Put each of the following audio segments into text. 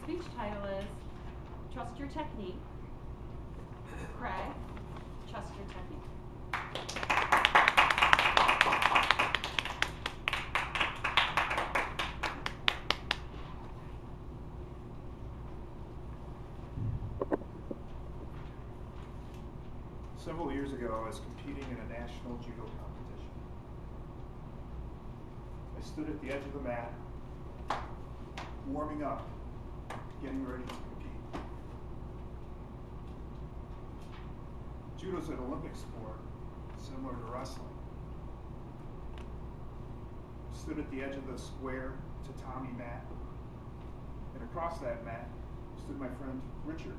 speech title is Trust Your Technique. Craig, trust your technique. Several years ago, I was competing in a national judo competition. I stood at the edge of the mat, warming up, getting ready to compete. Judo is an Olympic sport, similar to wrestling. I stood at the edge of the square tatami mat, and across that mat stood my friend Richard.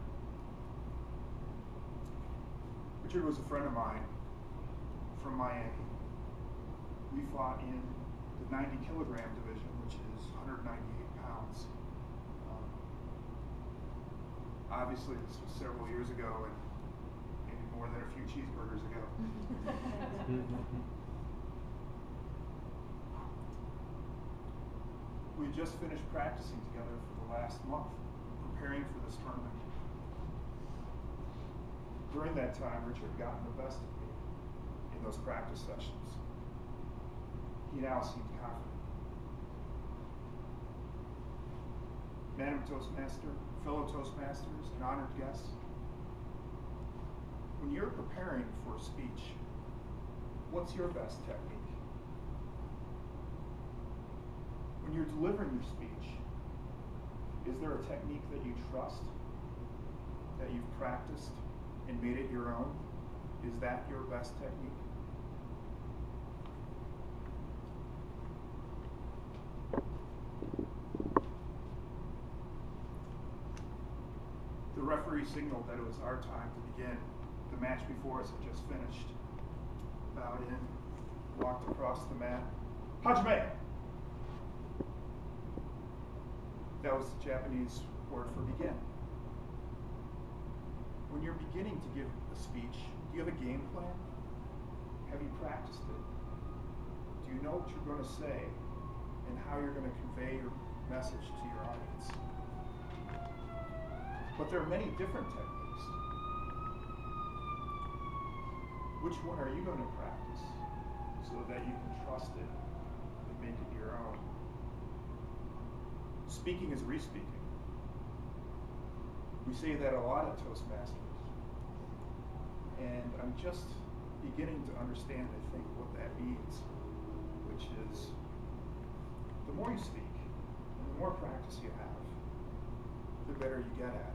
Richard was a friend of mine from Miami. We fought in the 90 kilogram division, which is 198 pounds. Obviously, this was several years ago, and maybe more than a few cheeseburgers ago. We had just finished practicing together for the last month, preparing for this tournament. During that time, Richard had gotten the best of me in those practice sessions. He now seemed confident. Madam Toastmaster, fellow Toastmasters, and honored guests, when you're preparing for a speech, what's your best technique? When you're delivering your speech, is there a technique that you trust, that you've practiced, and made it your own? Is that your best technique? The referee signaled that it was our time to begin. The match before us had just finished. Bowed in, walked across the mat. Hajime! That was the Japanese word for begin. When you're beginning to give a speech, do you have a game plan? Have you practiced it? Do you know what you're going to say and how you're going to convey your message to your audience? But there are many different techniques. Which one are you going to practice so that you can trust it and make it your own? Speaking is re-speaking. We say that a lot at Toastmasters. And I'm just beginning to understand, I think, what that means, which is the more you speak and the more practice you have, the better you get at it.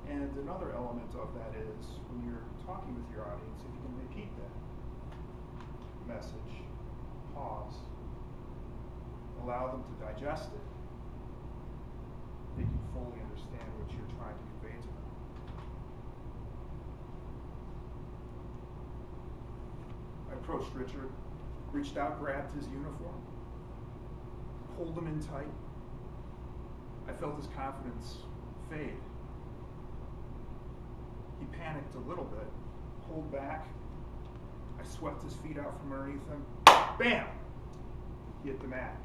And another element of that is when you're talking with your audience, if you can repeat that message, pause, allow them to digest it, they can fully understand what you're trying to convey to them. I approached Richard, reached out, grabbed his uniform, pulled him in tight. I felt his confidence fade. He panicked a little bit, pulled back. I swept his feet out from underneath him. Bam! He hit the mat.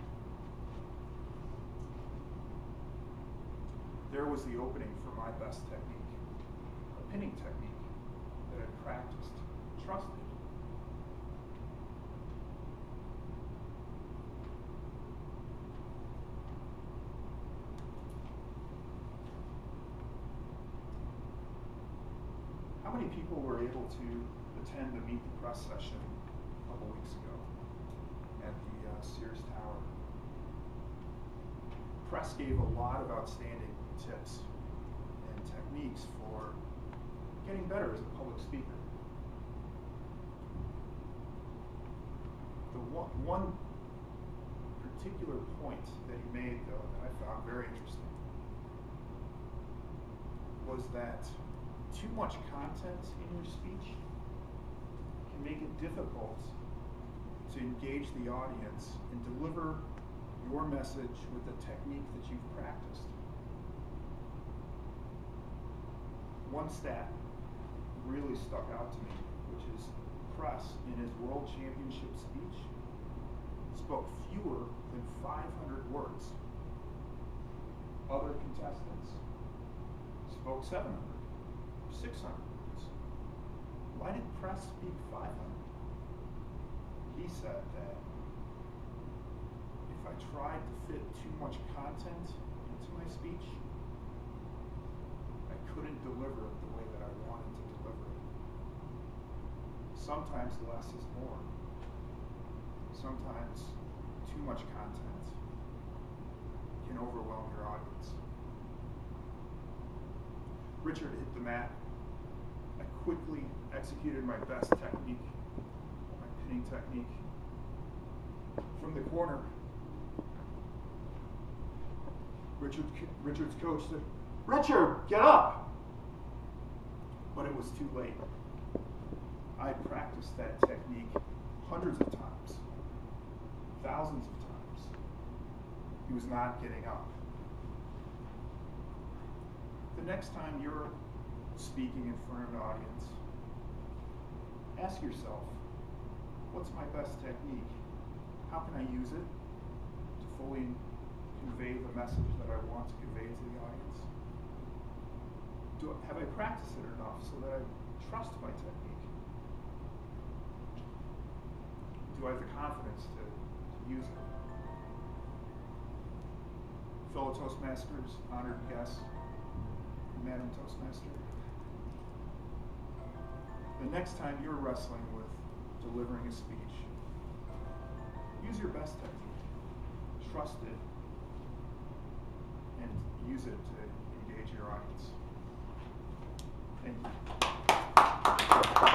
There was the opening for my best technique, a pinning technique that I practiced, trusted. How many people were able to attend the Meet the Press session a couple weeks ago at the Sears Tower? Press gave a lot of outstanding tips and techniques for getting better as a public speaker. The one particular point that he made, though, that I found very interesting was that too much content in your speech can make it difficult to engage the audience and deliver your message with the technique that you've practiced. One stat really stuck out to me, which is Press, in his World Championship speech, spoke fewer than 500 words. contestants spoke 700, 600 words. Why did press speak 500? He said that if I tried to fit too much content into my speech, I couldn't deliver it the way that I wanted to deliver it. Sometimes less is more. Sometimes too much content can overwhelm your audience. Richard hit the mat. I quickly executed my best technique, my pinning technique. From the corner, Richard's coach said, "Richard, get up!" But it was too late. I practiced that technique hundreds of times, thousands of times. He was not getting up. The next time you're speaking in front of an audience, ask yourself, what's my best technique? How can I use it to fully convey the message that I want to convey to the audience? Have I practiced it enough so that I trust my technique? Do I have the confidence to use it? Fellow Toastmasters, honored guests, Madam Toastmaster, the next time you're wrestling with delivering a speech, use your best technique, trust it, and use it to engage your audience. Thank you.